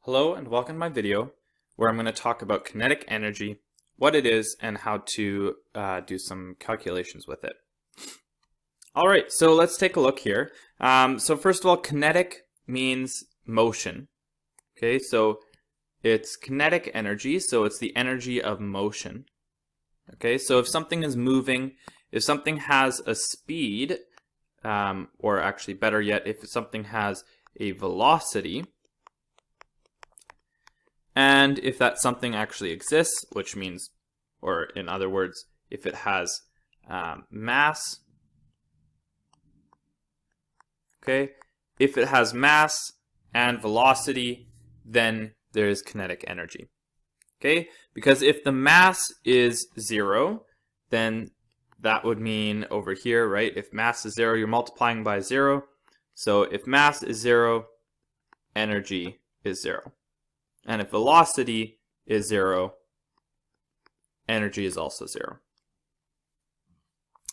Hello and welcome to my video where I'm going to talk about kinetic energy, what it is, and how to do some calculations with it. Alright, so let's take a look here. So first of all, kinetic means motion. Okay, so it's kinetic energy, so it's the energy of motion. Okay, so if something is moving, if something has a speed, or actually better yet, if something has a velocity, and if that something actually exists, which means, or in other words, if it has mass, okay, if it has mass and velocity, then there is kinetic energy. Okay, because if the mass is 0, then that would mean over here, right? If mass is 0, you're multiplying by 0. So if mass is 0, energy is 0. And if velocity is 0, energy is also 0.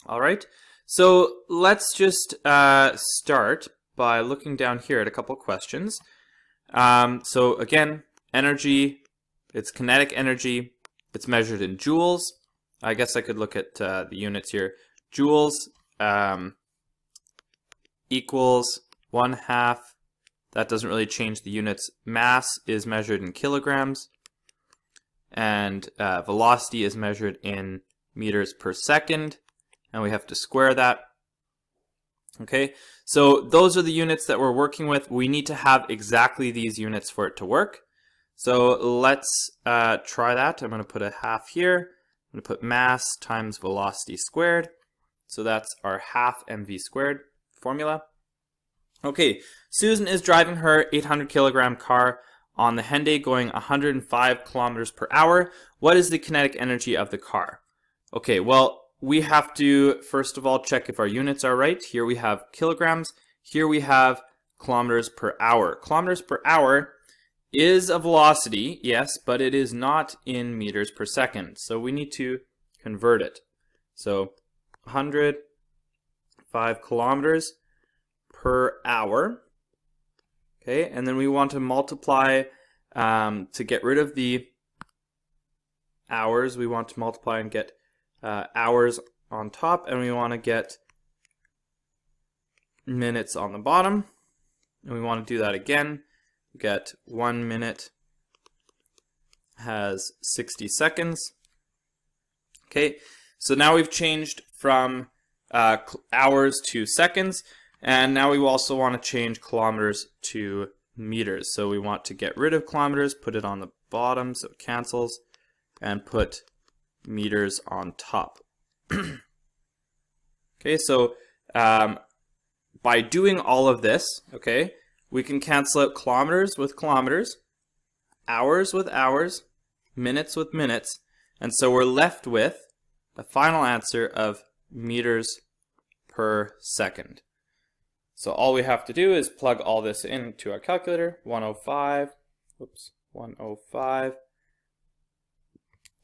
All right, so let's just start by looking down here at a couple questions. So again, energy, it's kinetic energy. It's measured in joules. I guess I could look at the units here. Joules equals 1/2. That doesn't really change the units. Mass is measured in kilograms, and velocity is measured in meters per second, and we have to square that. Okay, so those are the units that we're working with. We need to have exactly these units for it to work. So let's try that. I'm going to put a 1/2 here. I'm going to put mass times velocity squared. So that's our 1/2 mv squared formula. Okay, Susan is driving her 800 kilogram car on the Hyundai going 105 kilometers per hour. What is the kinetic energy of the car? Okay, well, we have to first of all check if our units are right. Here we have kilograms. Here we have kilometers per hour. Kilometers per hour is a velocity, yes, but it is not in meters per second. So we need to convert it. So 105 kilometers per hour. Okay, and then we want to multiply to get rid of the hours. We want to multiply and get hours on top, and we want to get minutes on the bottom. And we want to do that again. We get 1 minute has 60 seconds. Okay, so now we've changed from hours to seconds. And now we also want to change kilometers to meters. So we want to get rid of kilometers, put it on the bottom so it cancels, and put meters on top. Okay, so by doing all of this, okay, we can cancel out kilometers with kilometers, hours with hours, minutes with minutes, and so we're left with a final answer of meters per second. So all we have to do is plug all this into our calculator. 105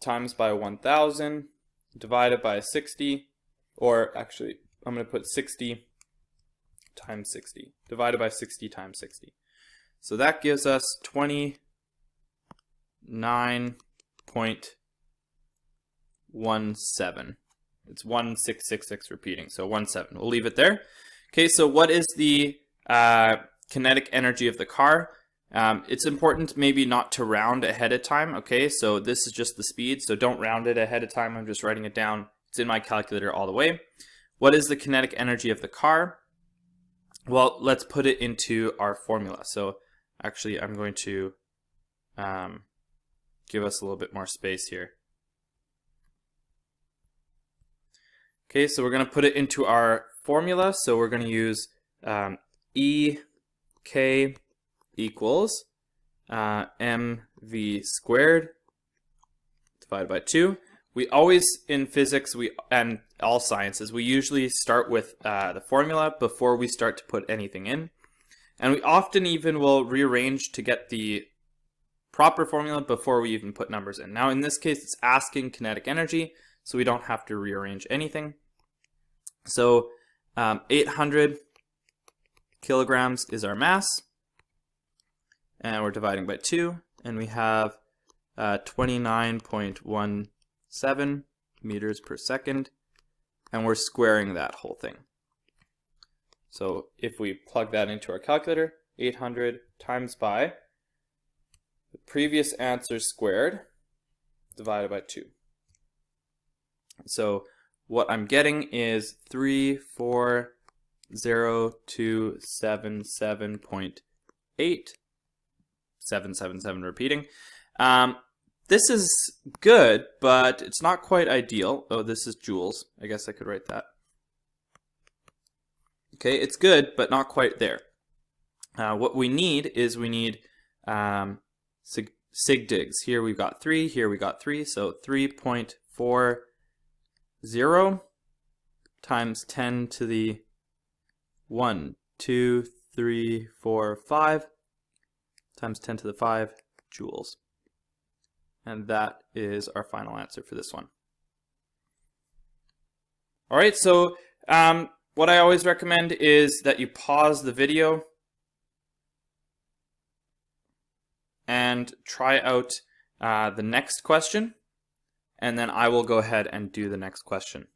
times by 1000 divided by 60, or actually I'm going to put 60 times 60 divided by 60 times 60. So that gives us 29.17. It's 1666 repeating, so 17. We'll leave it there. Okay, so what is the kinetic energy of the car? It's important maybe not to round ahead of time. Okay, so this is just the speed, so don't round it ahead of time. I'm just writing it down. It's in my calculator all the way. What is the kinetic energy of the car? Well, let's put it into our formula. So actually, I'm going to give us a little bit more space here. Okay, so we're going to put it into our formula. So we're going to use EK equals mv squared divided by 2. We always, in physics and all sciences, we usually start with the formula before we start to put anything in. And we often even will rearrange to get the proper formula before we even put numbers in. Now in this case, it's asking kinetic energy, so we don't have to rearrange anything. So 800 kilograms is our mass, and we're dividing by 2, and we have 29.17 meters per second, and we're squaring that whole thing. So if we plug that into our calculator, 800 times by the previous answer squared divided by 2. So what I'm getting is 340,277.8777 repeating. This is good, but it's not quite ideal. Oh, this is joules. I guess I could write that. Okay, it's good, but not quite there. What we need is sig digs. Here we've got 3, here we got 3, so 3.40 times 10 to the 1, 2, 3, 4, 5 times 10 to the 5 joules. And that is our final answer for this one. All right, so what I always recommend is that you pause the video and try out the next question, and then I will go ahead and do the next question.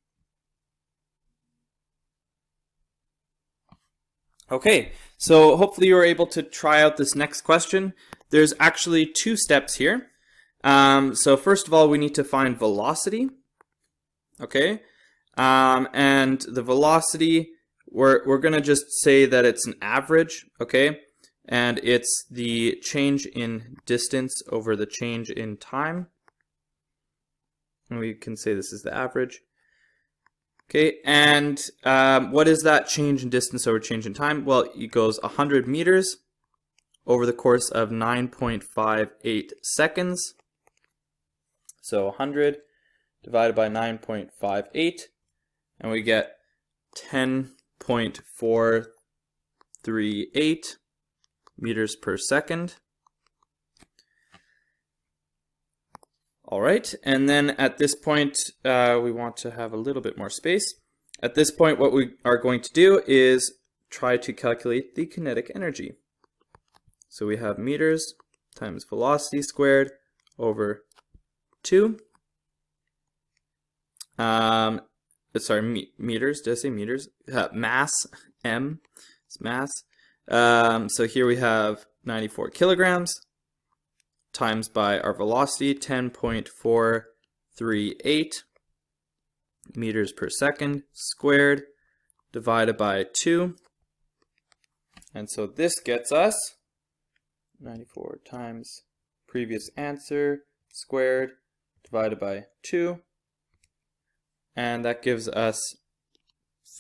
Okay, so hopefully you were able to try out this next question. There's actually 2 steps here. So first of all, we need to find velocity. Okay, and the velocity, we're going to just say that it's an average, okay? And it's the change in distance over the change in time. And we can say this is the average. Okay, and what is that change in distance over change in time? Well, it goes 100 meters over the course of 9.58 seconds. So 100 divided by 9.58, and we get 10.438 meters per second. All right, and then at this point, we want to have a little bit more space. At this point, what we are going to do is try to calculate the kinetic energy. So we have meters times velocity squared over 2. Meters, did I say meters? Mass, M, it's mass. So here we have 94 kilograms times by our velocity, 10.438 meters per second squared divided by 2. And so this gets us 94 times previous answer squared divided by 2. And that gives us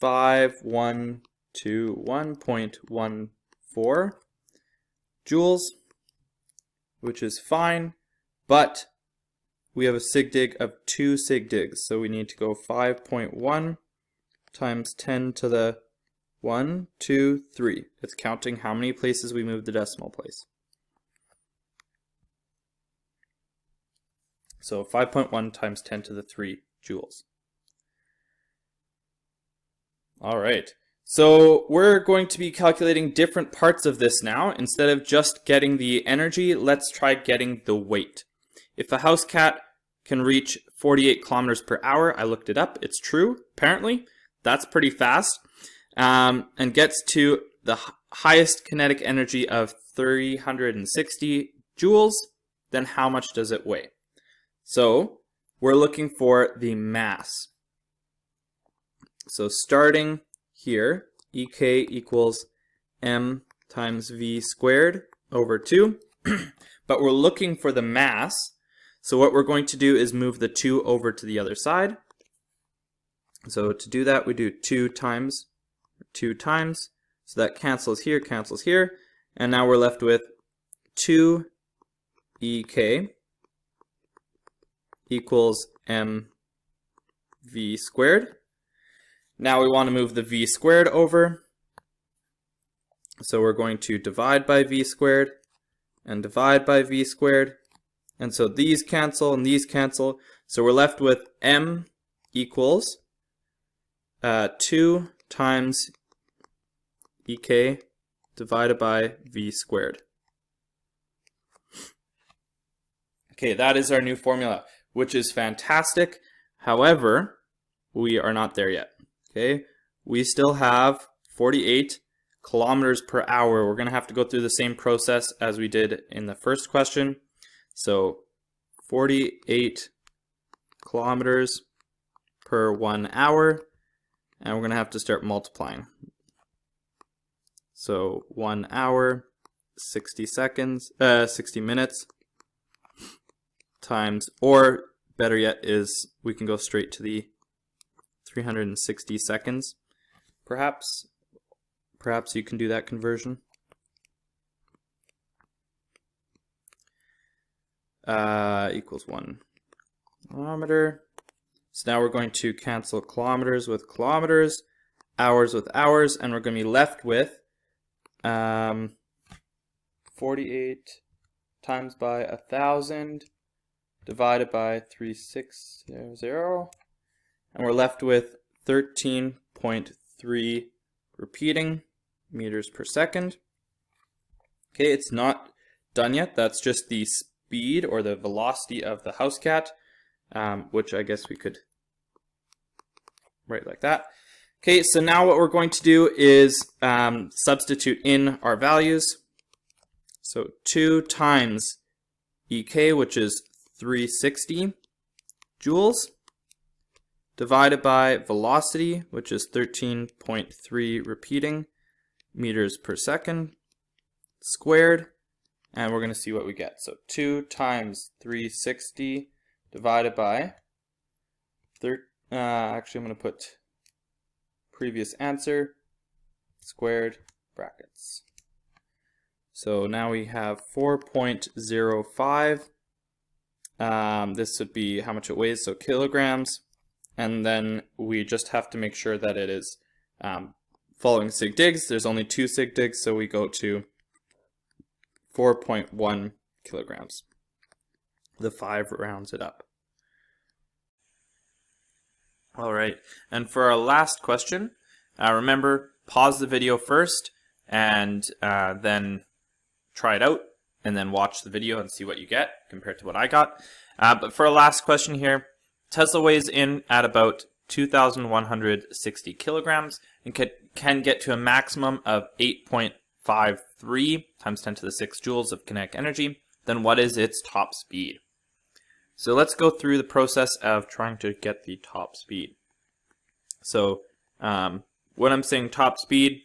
5121.14 joules, which is fine, but we have a sig dig of 2 sig digs, so we need to go 5.1 times 10 to the 1, 2, 3. It's counting how many places we move the decimal place. So 5.1 times 10 to the 3 joules. All right, so we're going to be calculating different parts of this now. Instead of just getting the energy, let's try getting the weight. If a house cat can reach 48 kilometers per hour, I looked it up, it's true, apparently. That's pretty fast, and gets to the highest kinetic energy of 360 joules, then how much does it weigh? So we're looking for the mass. So starting here, EK equals M times V squared over 2. But we're looking for the mass. So what we're going to do is move the 2 over to the other side. So to do that, we do 2 times. So that cancels here, and now we're left with 2 EK equals mv squared. Now we want to move the v squared over. So we're going to divide by v squared and divide by v squared. And so these cancel and these cancel. So we're left with m equals 2 times EK divided by v squared. Okay, that is our new formula, which is fantastic. However, we are not there yet. Okay, we still have 48 kilometers per hour. We're going to have to go through the same process as we did in the first question. So 48 kilometers per 1 hour, and we're going to have to start multiplying. So 1 hour, 60 minutes times, or better yet is we can go straight to the 360 seconds. Perhaps you can do that conversion. Equals 1 kilometer. So now we're going to cancel kilometers with kilometers, hours with hours, and we're going to be left with 48 times by 1,000 divided by 360, and we're left with 13.3 repeating meters per second. Okay, it's not done yet. That's just the speed or the velocity of the house cat, which I guess we could write like that. Okay, so now what we're going to do is substitute in our values. So 2 times EK, which is 360 joules, divided by velocity, which is 13.3 repeating meters per second, squared, and we're going to see what we get. So 2 times 360 divided by, actually I'm going to put previous answer, squared, brackets. So now we have 4.05. This would be how much it weighs, so kilograms. And then we just have to make sure that it is following sig digs. There's only 2 sig digs, so we go to 4.1 kilograms. The 5 rounds it up. All right, and for our last question, remember, pause the video first and then try it out, and then watch the video and see what you get compared to what I got. But for our last question here, Tesla weighs in at about 2,160 kilograms and can get to a maximum of 8.53 times 10 to the 6 joules of kinetic energy. Then what is its top speed? So let's go through the process of trying to get the top speed. So when I'm saying top speed,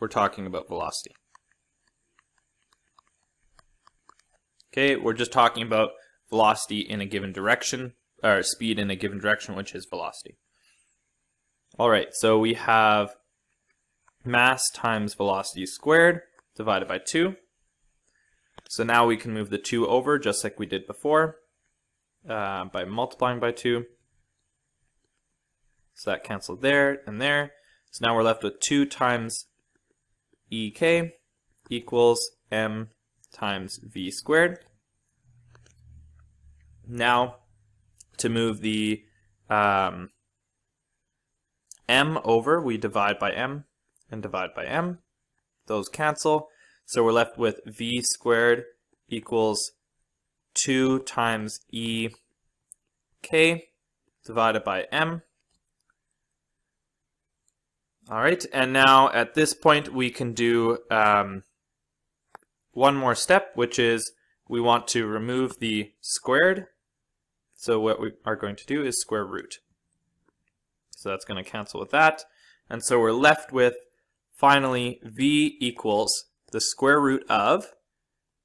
we're talking about velocity. Okay, we're just talking about velocity in a given direction, or speed in a given direction, which is velocity. All right, so we have mass times velocity squared divided by 2. So now we can move the 2 over just like we did before by multiplying by 2. So that canceled there and there. So now we're left with 2 times EK equals m times v squared. Now, to move the m over, we divide by m and divide by m. Those cancel. So we're left with v squared equals 2 times EK divided by m. All right, and now at this point we can do one more step, which is we want to remove the squared. So what we are going to do is square root. So that's going to cancel with that. And so we're left with, finally, v equals the square root of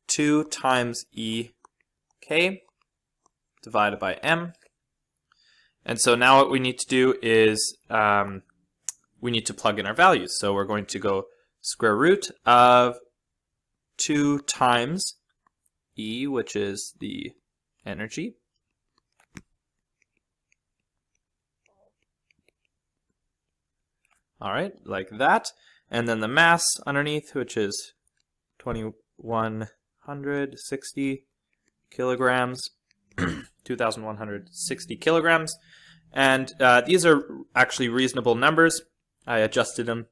2 times EK divided by m. And so now what we need to do is we need to plug in our values. So we're going to go square root of 2 times E, which is the energy, all right, like that. And then the mass underneath, which is 2,160 kilograms, 2,160 kilograms. And these are actually reasonable numbers. I adjusted them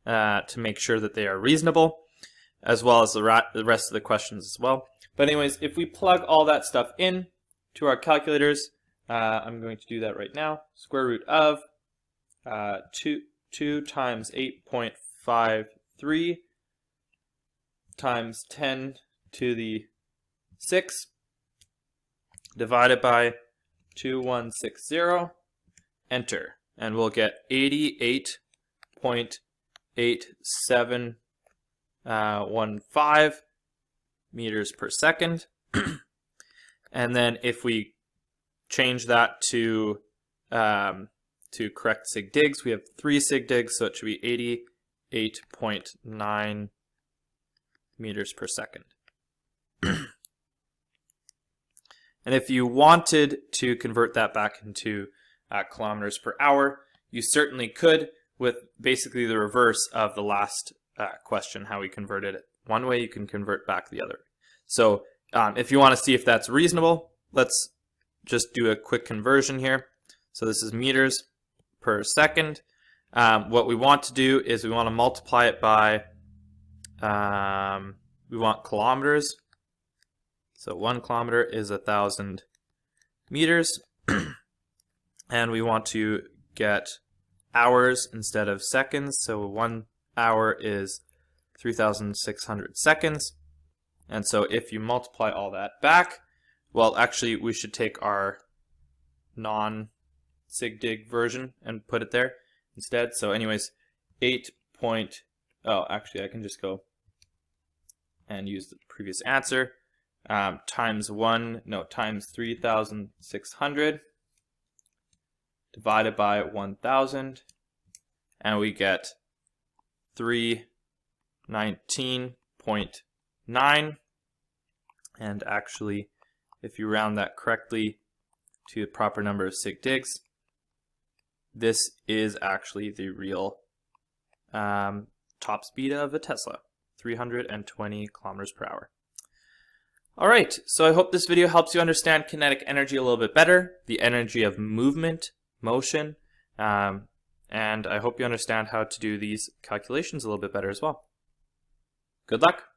to make sure that they are reasonable. as well as the rest of the questions as well. But anyways, if we plug all that stuff in to our calculators, I'm going to do that right now. Square root of 2 times 8.53 times 10 to the 6 divided by 2160, enter, and we'll get 88.8715 meters per second. And then if we change that to correct sig digs, we have 3 sig digs, so it should be 88.9 meters per second. And if you wanted to convert that back into kilometers per hour, you certainly could, with basically the reverse of the last question, how we converted it one way, you can convert back the other. So if you want to see if that's reasonable, let's just do a quick conversion here. So this is meters per second. What we want to do is we want to multiply it by, we want kilometers. So 1 kilometer is 1,000 meters. And we want to get hours instead of seconds. So 1 hour is 3,600 seconds. And so if you multiply all that back, well, actually, we should take our non-sigdig version and put it there instead. So anyways, actually, I can just go and use the previous answer. Times 3,600 divided by 1,000, and we get 319.9. And actually, if you round that correctly to the proper number of sig digs, this is actually the real top speed of a Tesla, 320 kilometers per hour. All right, so I hope this video helps you understand kinetic energy a little bit better, the energy of movement, motion, and I hope you understand how to do these calculations a little bit better as well. Good luck.